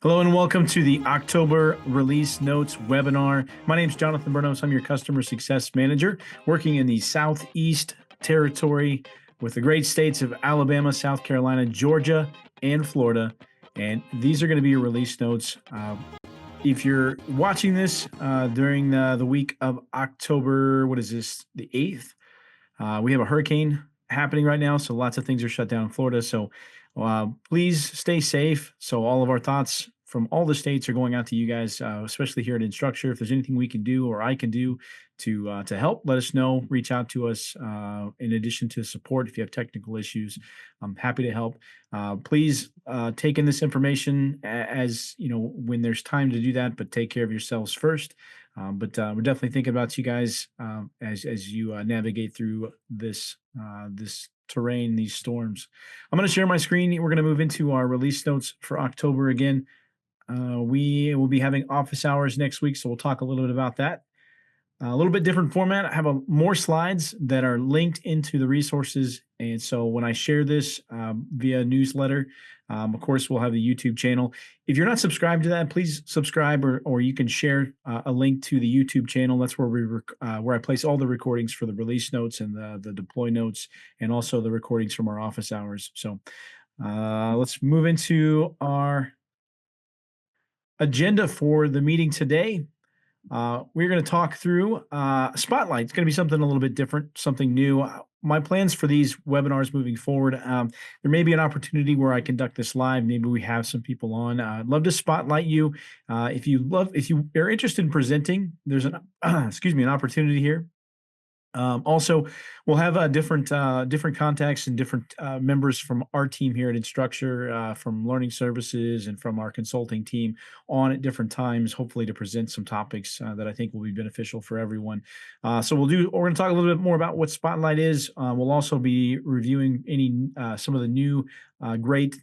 Hello and welcome to the October Release Notes webinar. My name is Jonathan Bernos. I'm your Customer Success Manager working in the Southeast Territory with the great states of Alabama, South Carolina, Georgia, and Florida. And these are going to be your release notes. If you're watching this during the week of October, what is this, the 8th? We have a hurricane happening right now, so lots of things are shut down in Florida. So please stay safe. So all of our thoughts from all the states are going out to you guys, especially here at Instructure. If there's anything we can do or I can do to help, let us know. Reach out to us. In addition to support, if you have technical issues, I'm happy to help. Please take in this information as you know when there's time to do that, but take care of yourselves first. But we're definitely thinking about you guys as you navigate through this terrain, these storms. I'm going to share my screen. We're going to move into our release notes for October again. We will be having office hours next week, so we'll talk a little bit about that. A little bit different format. I have more slides that are linked into the resources. And so when I share this via newsletter, of course, we'll have the YouTube channel. If you're not subscribed to that, please subscribe, or you can share a link to the YouTube channel. That's where where I place all the recordings for the release notes and the deploy notes, and also the recordings from our office hours. So let's move into our agenda for the meeting today. We're going to talk through Spotlight. It's going to be something a little bit different, something new. My plans for these webinars moving forward, there may be an opportunity where I conduct this live. Maybe we have some people on. I'd love to spotlight you. If you are interested in presenting, there's an an opportunity here. Also, we'll have different contacts and different members from our team here at Instructure, from Learning Services and from our consulting team on at different times, hopefully to present some topics that I think will be beneficial for everyone. So we're going to talk a little bit more about what Spotlight is. We'll also be reviewing some of the new great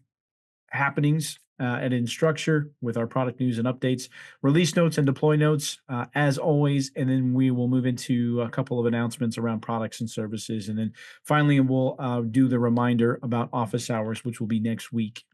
happenings at Instructure with our product news and updates, release notes and deploy notes, as always. And then we will move into a couple of announcements around products and services. And then finally, we'll do the reminder about office hours, which will be next week.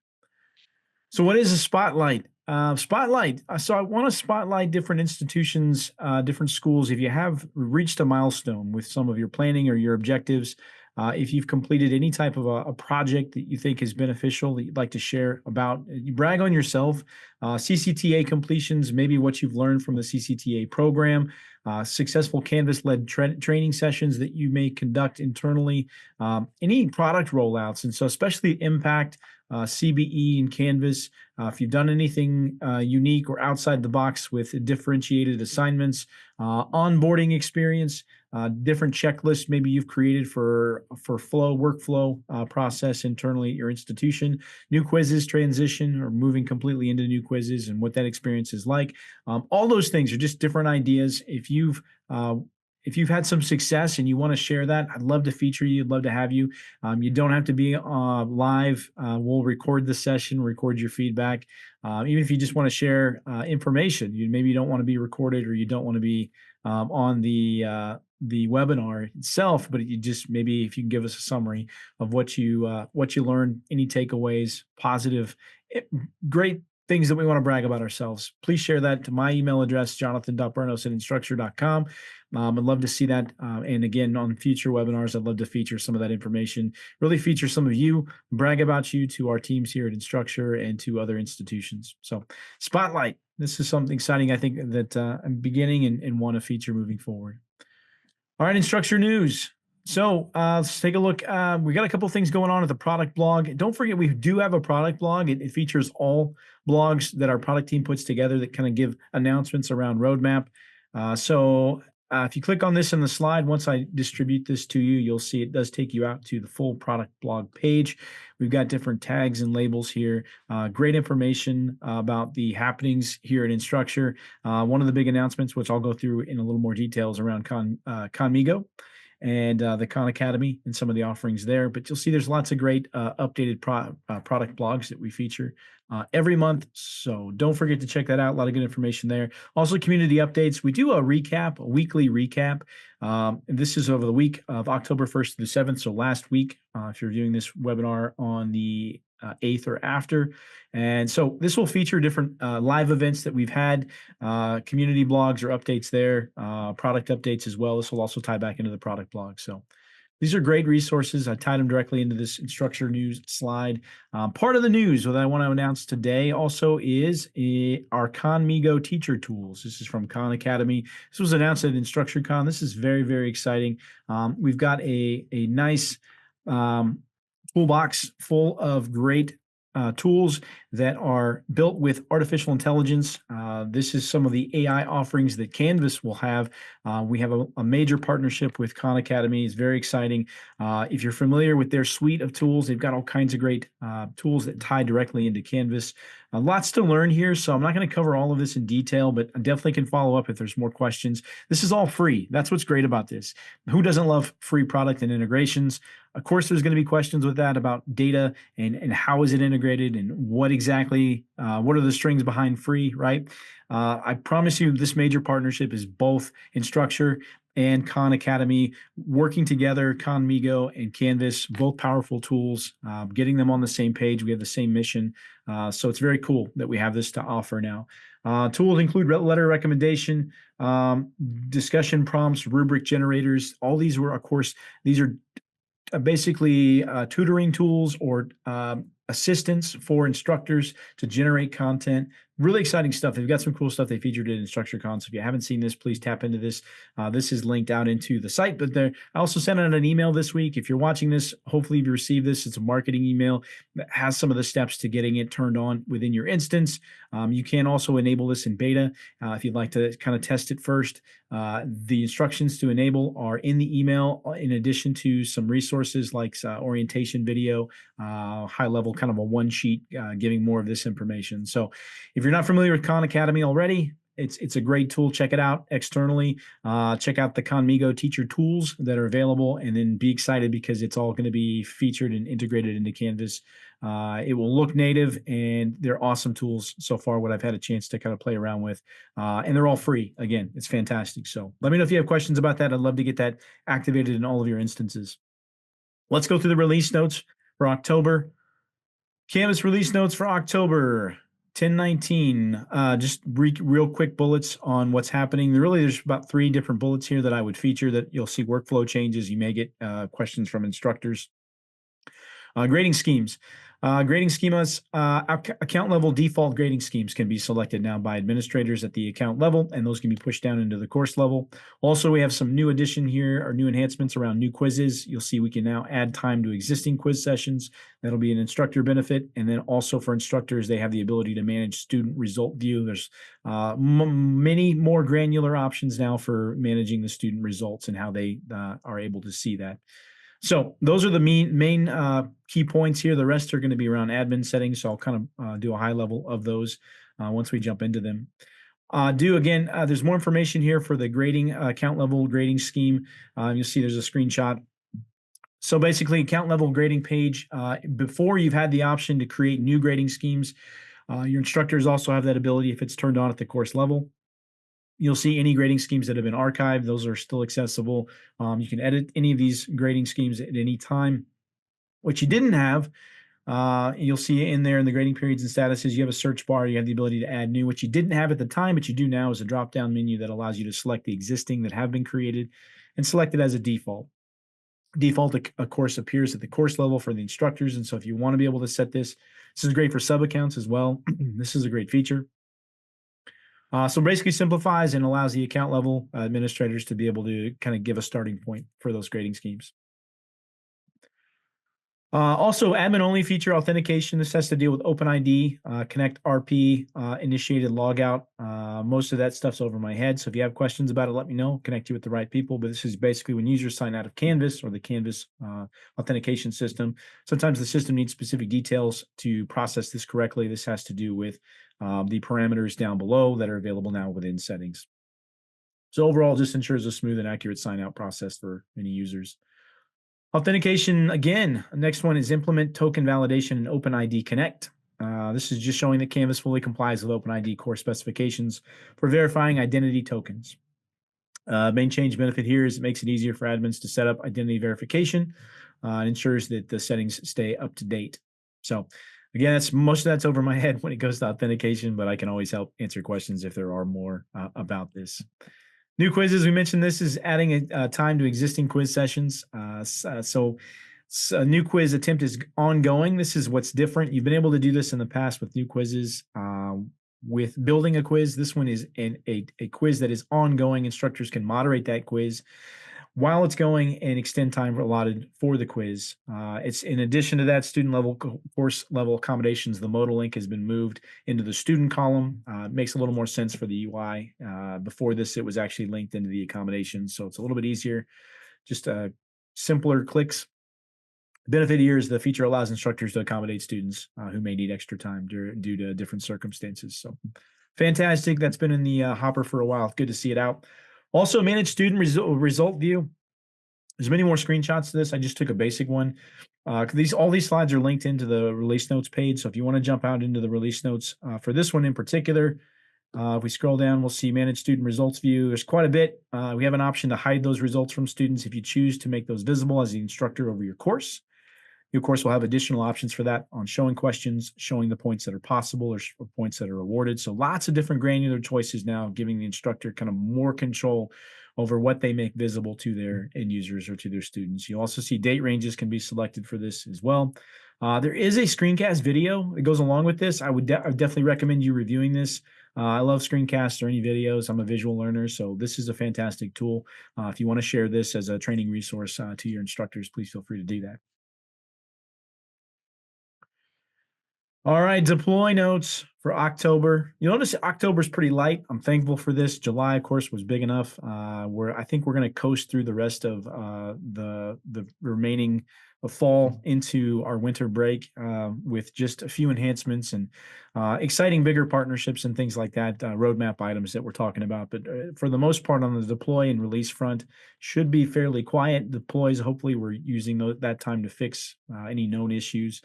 So what is a spotlight? So I want to spotlight different institutions, different schools. If you have reached a milestone with some of your planning or your objectives, if you've completed any type of a project that you think is beneficial that you'd like to share about, you brag on yourself, CCTA completions, maybe what you've learned from the CCTA program, successful Canvas-led training sessions that you may conduct internally, any product rollouts. And so especially impact, CBE and Canvas. If you've done anything unique or outside the box with differentiated assignments, onboarding experience, different checklists maybe you've created for workflow process internally at your institution, new quizzes, transition, or moving completely into new quizzes and what that experience is like. All those things are just different ideas. If you've had some success and you want to share that, I'd love to feature you. I'd love to have you. You don't have to be live. We'll record the session, record your feedback. Even if you just want to share information, maybe you don't want to be recorded or you don't want to be on the webinar itself, but you just maybe if you can give us a summary of what you learned, any takeaways, positive, great things that we want to brag about ourselves, please share that to my email address, jonathan.bernos@instructure.com. I'd love to see that. And again, on future webinars, I'd love to feature some of that information, really feature some of you, brag about you to our teams here at Instructure and to other institutions. So Spotlight, this is something exciting, I think, that I'm beginning and want to feature moving forward. All right, Instructure news. So let's take a look. We got a couple things going on at the product blog. Don't forget, we do have a product blog. It features all blogs that our product team puts together that kind of give announcements around roadmap. So if you click on this in the slide, once I distribute this to you, you'll see it does take you out to the full product blog page. We've got different tags and labels here. Great information about the happenings here at Instructure. One of the big announcements, which I'll go through in a little more details around Conmigo and the Khan Academy and some of the offerings there. But you'll see there's lots of great updated product blogs that we feature every month. So don't forget to check that out. A lot of good information there. Also, community updates. We do a weekly recap. This is over the week of October 1st through 7th. So last week, if you're viewing this webinar on the 8th or after. And so this will feature different live events that we've had, community blogs or updates there, product updates as well. This will also tie back into the product blog. So these are great resources. I tied them directly into this Instructure news slide. Part of the news that I want to announce today also is our Conmigo teacher tools. This is from Khan Academy. This was announced at InstructureCon. This is very, very exciting. We've got a nice toolbox full of great tools that are built with artificial intelligence. This is some of the AI offerings that Canvas will have. We have a major partnership with Khan Academy. It's very exciting. If you're familiar with their suite of tools, they've got all kinds of great tools that tie directly into Canvas. Lots to learn here, so I'm not going to cover all of this in detail, but I definitely can follow up if there's more questions. This is all free. That's what's great about this. Who doesn't love free product and integrations? Of course, there's going to be questions with that about data and how is it integrated and what exactly, what are the strings behind free, right? I promise you this major partnership is both Instructure and Khan Academy working together, Conmigo and Canvas, both powerful tools, getting them on the same page. We have the same mission. So it's very cool that we have this to offer now. Tools include letter recommendation, discussion prompts, rubric generators. All these were, of course, these are basically tutoring tools or assistance for instructors to generate content. Really exciting stuff. They've got some cool stuff they featured in InstructureCon. So if you haven't seen this, please tap into this. This is linked out into the site, but I also sent out an email this week. If you're watching this, hopefully you received this. It's a marketing email that has some of the steps to getting it turned on within your instance. You can also enable this in beta if you'd like to kind of test it first. The instructions to enable are in the email, in addition to some resources like orientation video, high level, kind of a one sheet giving more of this information. So if you're not familiar with Khan Academy already, it's a great tool. Check it out externally. Check out the Conmigo teacher tools that are available, and then be excited because it's all going to be featured and integrated into Canvas. It will look native, and they're awesome tools so far, what I've had a chance to kind of play around with. And they're all free. Again, it's fantastic. So let me know if you have questions about that. I'd love to get that activated in all of your instances. Let's go through the release notes for October. Canvas release notes for October 10/19. Just real quick bullets on what's happening. There's about 3 different bullets here that I would feature that you'll see workflow changes. You may get questions from instructors. Grading schemes. Grading schemas, account level default grading schemes can be selected now by administrators at the account level, and those can be pushed down into the course level. Also, we have some new addition here, or new enhancements around new quizzes. You'll see we can now add time to existing quiz sessions. That'll be an instructor benefit. And then also for instructors, they have the ability to manage student result view. There's many more granular options now for managing the student results and how they are able to see that. So those are the main key points here. The rest are going to be around admin settings. So I'll kind of do a high level of those once we jump into them. There's more information here for the grading account level grading scheme. You'll see there's a screenshot. So basically, account level grading page, before you've had the option to create new grading schemes, your instructors also have that ability if it's turned on at the course level. You'll see any grading schemes that have been archived. Those are still accessible. You can edit any of these grading schemes at any time. What you didn't have, you'll see in there in the grading periods and statuses, you have a search bar. You have the ability to add new. What you didn't have at the time, but you do now, is a drop-down menu that allows you to select the existing that have been created and select it as a default. Default, of course, appears at the course level for the instructors. And so if you want to be able to set this is great for sub-accounts as well. This is a great feature. So basically simplifies and allows the account level administrators to be able to kind of give a starting point for those grading schemes. Also, admin-only feature authentication. This has to deal with OpenID, Connect RP, initiated logout. Most of that stuff's over my head. So if you have questions about it, let me know. Connect you with the right people. But this is basically when users sign out of Canvas or the Canvas authentication system. Sometimes the system needs specific details to process this correctly. This has to do with the parameters down below that are available now within settings. So overall, just ensures a smooth and accurate sign-out process for many users. Authentication, again, next one is implement token validation in OpenID Connect. This is just showing that Canvas fully complies with OpenID core specifications for verifying identity tokens. Main change benefit here is it makes it easier for admins to set up identity verification and ensures that the settings stay up to date. So Again, most of that's over my head when it goes to authentication, but I can always help answer questions if there are more about this. New quizzes. We mentioned this is adding a time to existing quiz sessions. A new quiz attempt is ongoing. This is what's different. You've been able to do this in the past with new quizzes. With building a quiz, this one is a quiz that is ongoing. Instructors can moderate that quiz while it's going and extend time allotted for the quiz. It's in addition to that, student level course level accommodations. The modal link has been moved into the student column. It makes a little more sense for the UI. Before this, it was actually linked into the accommodations, so it's a little bit easier. Just simpler clicks. The benefit here is the feature allows instructors to accommodate students who may need extra time due to different circumstances. So fantastic. That's been in the hopper for a while. Good to see it out. Also, manage student result view. There's many more screenshots to this. I just took a basic one. All these slides are linked into the release notes page. So if you want to jump out into the release notes for this one in particular, if we scroll down, we'll see manage student results view. There's quite a bit. We have an option to hide those results from students if you choose to make those visible as the instructor over your course. You, of course, will have additional options for that on showing questions, showing the points that are possible or points that are awarded. So lots of different granular choices now, giving the instructor kind of more control over what they make visible to their end users or to their students. You also see date ranges can be selected for this as well. There is a screencast video that goes along with this. I would definitely recommend you reviewing this. I love screencasts or any videos. I'm a visual learner, so this is a fantastic tool. If you want to share this as a training resource to your instructors, please feel free to do that. All right, deploy notes for October. You notice October's pretty light. I'm thankful for this. July, of course, was big enough. I think we're going to coast through the rest of the remaining fall into our winter break with just a few enhancements and exciting bigger partnerships and things like that, roadmap items that we're talking about. But for the most part on the deploy and release front, should be fairly quiet. Deploys, hopefully we're using that time to fix any known issues.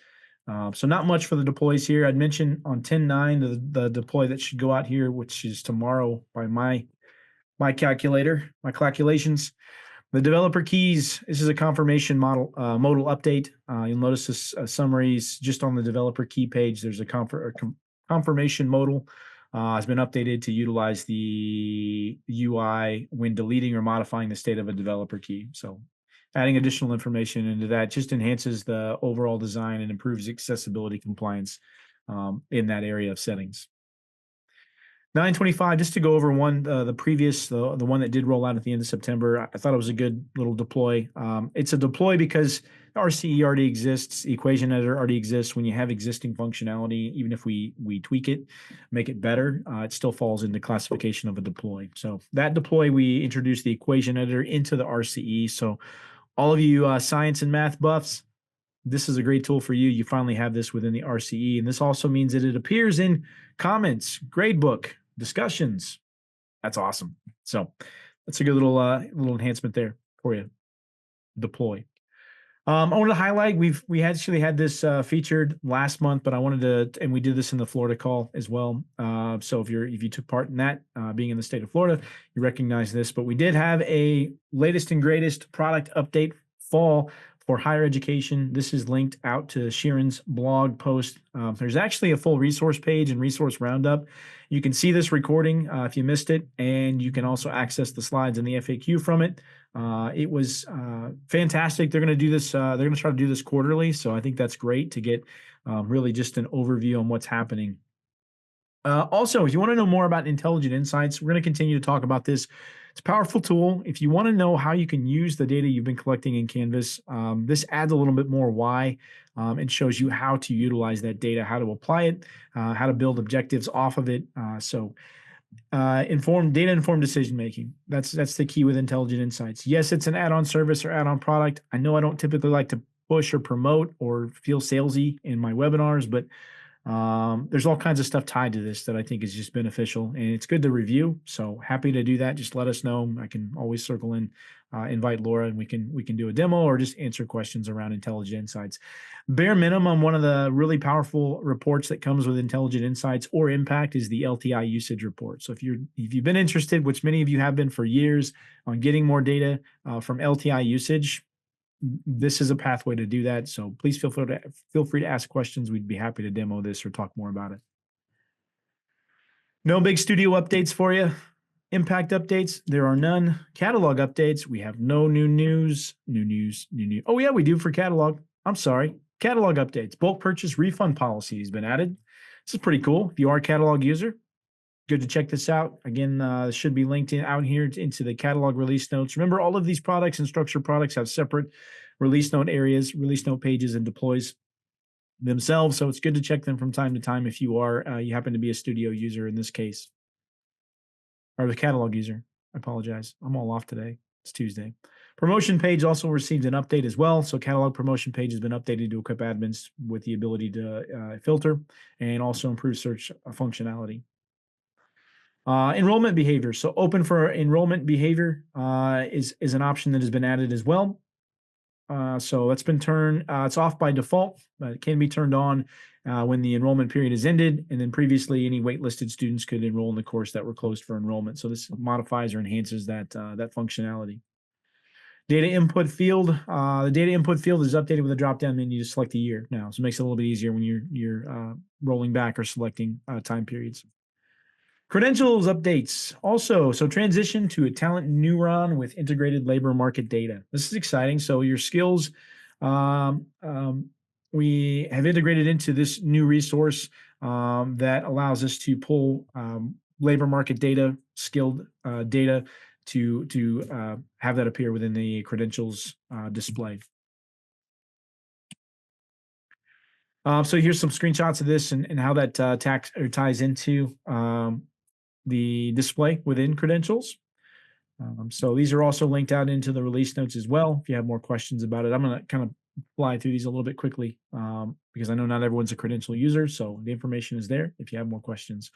So not much for the deploys here. I'd mentioned on 10.9, the deploy that should go out here, which is tomorrow by my calculations. The developer keys, this is a confirmation modal modal update. You'll notice this summaries just on the developer key page. There's a confirmation modal has been updated to utilize the UI when deleting or modifying the state of a developer key. So adding additional information into that just enhances the overall design and improves accessibility compliance in that area of settings. 9.25, just to go over one, the one that did roll out at the end of September. I thought it was a good little deploy. It's a deploy because RCE already exists, equation editor already exists. When you have existing functionality, even if we tweak it, make it better, it still falls into classification of a deploy. So that deploy, we introduced the equation editor into the RCE. So all of you science and math buffs, this is a great tool for you. You finally have this within the RCE. And this also means that it appears in comments, gradebook, discussions. That's awesome. So that's a good little enhancement there for you. Deploy. I wanted to highlight, we actually had this featured last month, but I wanted to, and we did this in the Florida call as well. So if you took part in that, being in the state of Florida, you recognize this, but we did have a latest and greatest product update fall for higher education. This is linked out to Sheeran's blog post. There's actually a full resource page and resource roundup. You can see this recording if you missed it, and you can also access the slides and the FAQ from it. It was fantastic. They're going to do this. They're going to try to do this quarterly. So I think that's great to get really just an overview on what's happening. Also, if you want to know more about Intelligent Insights, we're going to continue to talk about this. It's a powerful tool. If you want to know how you can use the data you've been collecting in Canvas, this adds a little bit more why and shows you how to utilize that data, how to apply it, how to build objectives off of it. Data-informed decision making. That's the key with Intelligent Insights. Yes, it's an add-on service or add-on product. I know I don't typically like to push or promote or feel salesy in my webinars, but there's all kinds of stuff tied to this that I think is just beneficial, and it's good to review. So happy to do that. Just let us know. I can always circle in, invite Laura, and we can do a demo or just answer questions around Intelligent Insights. Bare minimum, one of the really powerful reports that comes with Intelligent Insights or Impact is the LTI usage report. So if you've been interested, which many of you have been for years, on getting more data from LTI usage, this is a pathway to do that. So please feel free to ask questions. We'd be happy to demo this or talk more about it. No big studio updates for you. Impact updates, there are none. Catalog updates, we have no new news. Oh yeah, we do for catalog. I'm sorry. Catalog updates. Bulk purchase refund policy has been added. This is pretty cool. If you are a catalog user, good to check this out. Again, should be linked out here into the catalog release notes. Remember, all of these products and structured products have separate release note areas, release note pages, and deploys themselves. So it's good to check them from time to time if you happen to be a studio user in this case. Or the catalog user. I apologize. I'm all off today. It's Tuesday. Promotion page also received an update as well. So catalog promotion page has been updated to equip admins with the ability to filter and also improve search functionality. Enrollment behavior. So open for enrollment behavior is an option that has been added as well. So that's been turned, it's off by default, but it can be turned on when the enrollment period is ended. And then previously, any waitlisted students could enroll in the course that were closed for enrollment. So this modifies or enhances that functionality. Data input field. The data input field is updated with a drop-down menu to select a year now. So it makes it a little bit easier when you're rolling back or selecting time periods. Credentials updates also. So transition to a talent neuron with integrated labor market data. This is exciting. So your skills, we have integrated into this new resource that allows us to pull labor market data, skilled data to have that appear within the credentials display. So here's some screenshots of this and how that ties into the display within credentials. So these are also linked out into the release notes as well. If you have more questions about it, I'm going to kind of fly through these a little bit quickly because I know not everyone's a credential user. So the information is there if you have more questions.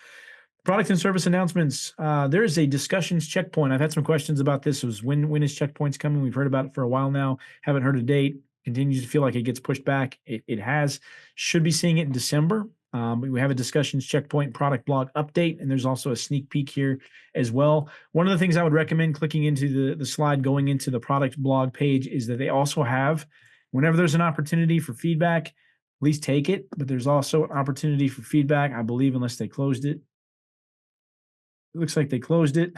Product and service announcements. There is a discussions checkpoint. I've had some questions about this. It was when is checkpoints coming? We've heard about it for a while now. Haven't heard a date. Continues to feel like it gets pushed back. It has. Should be seeing it in December. We have a discussions checkpoint product blog update, and there's also a sneak peek here as well. One of the things I would recommend clicking into the slide going into the product blog page is that they also have, whenever there's an opportunity for feedback, please take it. But there's also an opportunity for feedback, I believe, unless they closed it. It looks like they closed it.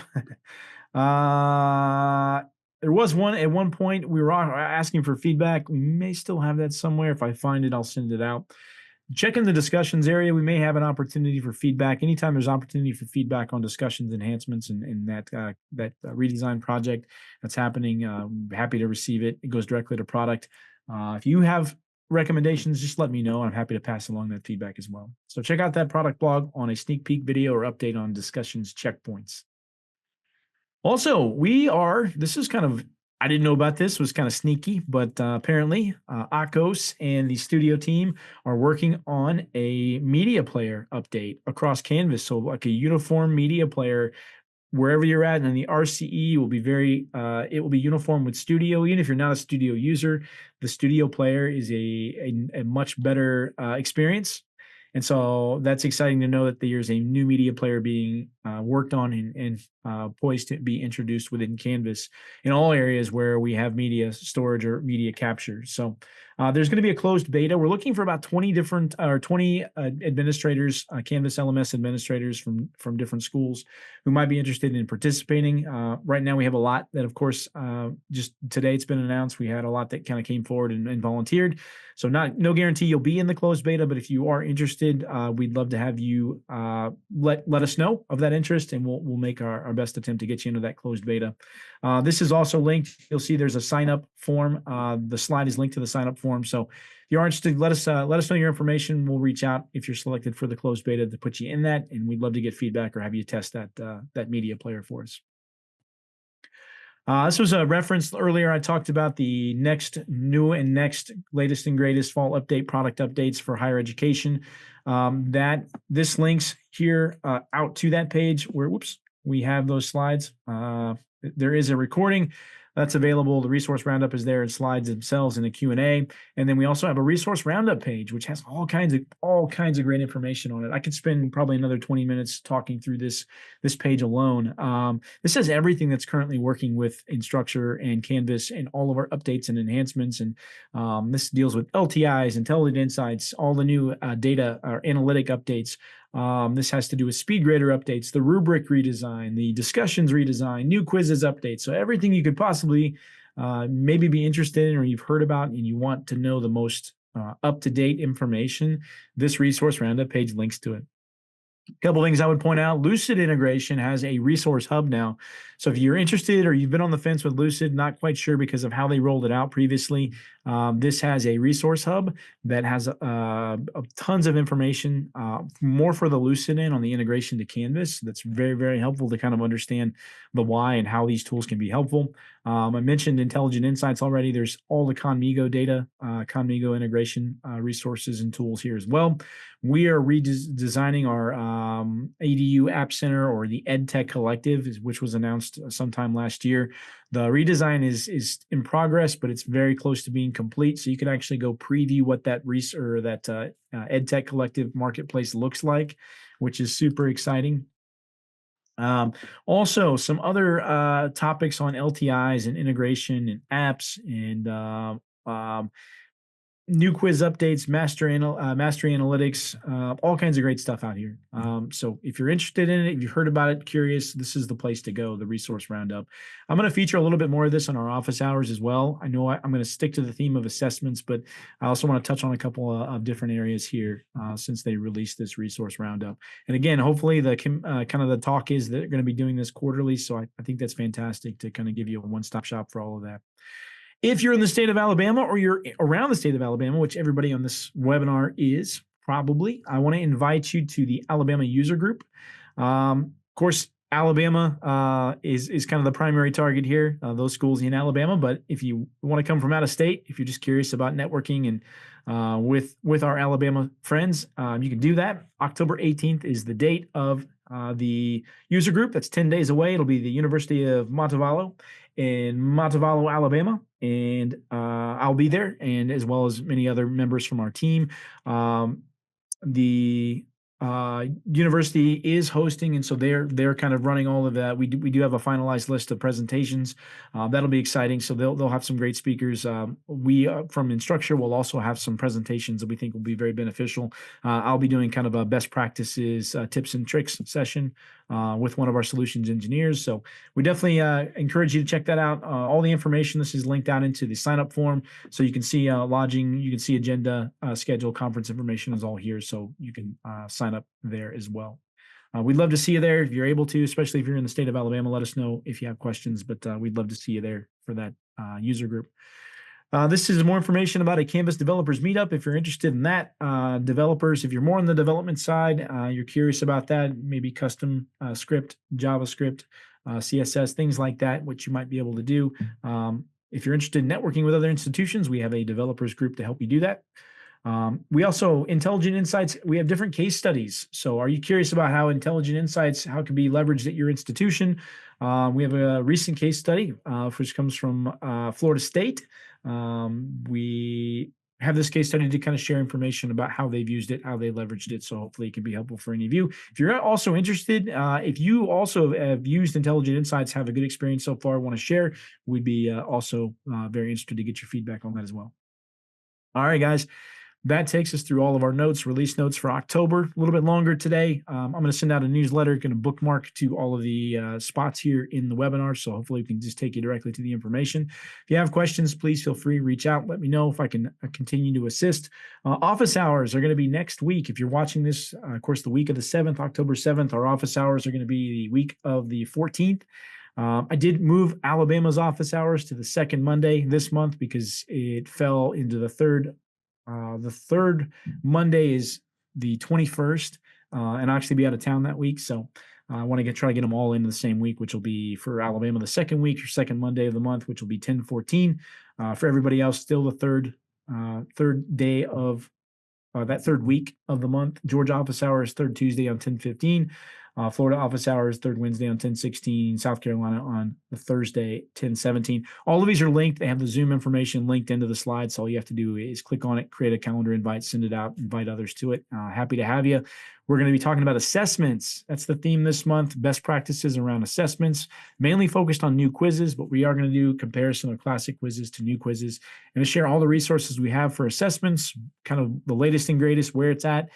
There was one at one point we were asking for feedback. We may still have that somewhere. If I find it, I'll send it out. Check in the discussions area. We may have an opportunity for feedback. Anytime there's opportunity for feedback on discussions, enhancements, and that redesign project that's happening, I'm happy to receive it. It goes directly to product. If you have recommendations, just let me know. I'm happy to pass along that feedback as well. So check out that product blog on a sneak peek video or update on discussions checkpoints. Also, this is kind of, I didn't know about this, was kind of sneaky, but apparently Akos and the studio team are working on a media player update across Canvas. So like a uniform media player wherever you're at, and the RCE will be it will be uniform with Studio. Even if you're not a Studio user, the Studio player is a much better experience. And so that's exciting to know that there's a new media player being worked on and poised to be introduced within Canvas in all areas where we have media storage or media capture. So there's going to be a closed beta. We're looking for about 20 administrators, Canvas LMS administrators from different schools who might be interested in participating. Right now we have a lot that, of course, just today it's been announced. We had a lot that kind of came forward and volunteered. So no guarantee you'll be in the closed beta, but if you are interested, we'd love to have you let us know of that interest, and we'll make our best attempt to get you into that closed beta. This is also linked. You'll see there's a sign up form. The slide is linked to the sign up form. So if you are interested, let us know your information. We'll reach out if you're selected for the closed beta to put you in that, and we'd love to get feedback or have you test that media player for us. This was a reference earlier. I talked about the next latest and greatest fall update product updates for higher education. This links here out to that page where, we have those slides. There is a recording. That's available. The resource roundup is there in slides themselves in the Q&A. And then we also have a resource roundup page, which has all kinds of great information on it. I could spend probably another 20 minutes talking through this page alone. This has everything that's currently working with Instructure and Canvas and all of our updates and enhancements. And this deals with LTIs, intelligent insights, all the new data or analytic updates. This has to do with speed grader updates, the rubric redesign, the discussions redesign, new quizzes updates. So everything you could possibly maybe be interested in or you've heard about and you want to know the most up-to-date information, this resource roundup page links to it. A couple things I would point out. Lucid integration has a resource hub now. So if you're interested or you've been on the fence with Lucid, not quite sure because of how they rolled it out previously, this has a resource hub that has tons of information, more for the Lucid end on the integration to Canvas. That's very, very helpful to kind of understand the why and how these tools can be helpful. I mentioned Intelligent Insights already. There's all the Conmigo data, Conmigo integration resources and tools here as well. We are redesigning our ADU App Center, or the EdTech Collective, which was announced sometime last year. The redesign is in progress, but it's very close to being complete. So you can actually go preview what that EdTech Collective marketplace looks like, which is super exciting. Also, some other topics on LTIs and integration and apps and new quiz updates, mastery analytics, all kinds of great stuff out here. So if you're interested in it, if you've heard about it, curious, this is the place to go, the resource roundup. I'm going to feature a little bit more of this on our office hours as well. I know I'm going to stick to the theme of assessments, but I also want to touch on a couple of different areas here since they released this resource roundup. And again, hopefully the kind of the talk is that they're going to be doing this quarterly. So I think that's fantastic to kind of give you a one-stop shop for all of that. If you're in the state of Alabama or you're around the state of Alabama, which everybody on this webinar is probably, I want to invite you to the Alabama user group. Of course, Alabama is kind of the primary target here, those schools in Alabama. But if you want to come from out of state, if you're just curious about networking and with our Alabama friends, you can do that. October 18th is the date of the user group. That's 10 days away. It'll be the University of Montevallo in Montevallo, Alabama. And I'll be there, and as well as many other members from our team. The university is hosting, and so they're kind of running all of that. We do have a finalized list of presentations. That'll be exciting. So they'll have some great speakers. We from Instructure will also have some presentations that we think will be very beneficial. I'll be doing kind of a best practices, tips and tricks session with one of our solutions engineers. So we definitely encourage you to check that out. All the information, this is linked out into the sign up form, so you can see lodging, you can see agenda, schedule, conference information is all here, so you can sign up there as well. We'd love to see you there if you're able to, especially if you're in the state of Alabama. Let us know if you have questions, but we'd love to see you there for that user group. This is more information about a Canvas developers meetup. If you're interested in that, developers, if you're more on the development side, you're curious about that, maybe custom script, JavaScript, CSS, things like that, which you might be able to do. If you're interested in networking with other institutions, we have a developers group to help you do that. We also, Intelligent Insights, we have different case studies. So are you curious about how Intelligent Insights, how it can be leveraged at your institution? We have a recent case study, which comes from Florida State. We have this case study to kind of share information about how they've used it, how they leveraged it. So hopefully it can be helpful for any of you. If you're also interested, if you also have used Intelligent Insights, have a good experience so far, want to share, we'd be also very interested to get your feedback on that as well. All right, guys. That takes us through all of our notes, release notes for October. A little bit longer today. I'm going to send out a newsletter, going to bookmark to all of the spots here in the webinar. So hopefully we can just take you directly to the information. If you have questions, please feel free to reach out. Let me know if I can continue to assist. Office hours are going to be next week. If you're watching this, of course, the week of the 7th, October 7th, our office hours are going to be the week of the 14th. I did move Alabama's office hours to the second Monday this month because it fell into the third. The third Monday is the 21st, and I'll actually be out of town that week. So I want to try to get them all into the same week, which will be for Alabama the second week or second Monday of the month, which will be 10/14. For everybody else, still the third day of that third week of the month. Georgia office hours, third Tuesday on 10/15. Florida office hours, third Wednesday on 10/16, South Carolina on the Thursday, 10/17. All of these are linked. They have the Zoom information linked into the slides. So all you have to do is click on it, create a calendar invite, send it out, invite others to it. Happy to have you. We're going to be talking about assessments. That's the theme this month, best practices around assessments, mainly focused on new quizzes, but we are going to do comparison of classic quizzes to new quizzes and to share all the resources we have for assessments, kind of the latest and greatest, where it's at,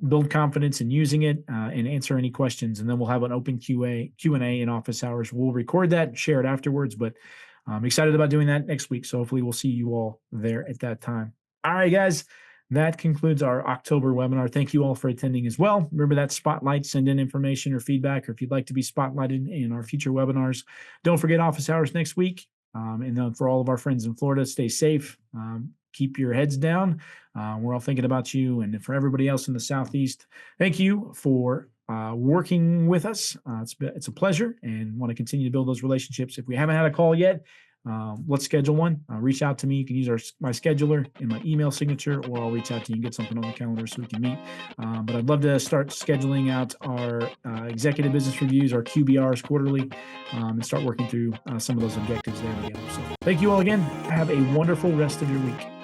build confidence in using it, and answer any questions. And then we'll have an open Q&A in office hours. We'll record that and share it afterwards, but I'm excited about doing that next week. So hopefully we'll see you all there at that time. All right, guys. That concludes our October webinar. Thank you all for attending as well. Remember that spotlight, send in information or feedback, or if you'd like to be spotlighted in our future webinars. Don't forget office hours next week. And then for all of our friends in Florida, stay safe. Keep your heads down. We're all thinking about you. And for everybody else in the Southeast, thank you for working with us. It's a pleasure, and want to continue to build those relationships. If we haven't had a call yet, let's schedule one. Reach out to me. You can use my scheduler in my email signature, or I'll reach out to you and get something on the calendar so we can meet. But I'd love to start scheduling out our executive business reviews, our QBRs quarterly, and start working through some of those objectives there together. So thank you all again. Have a wonderful rest of your week.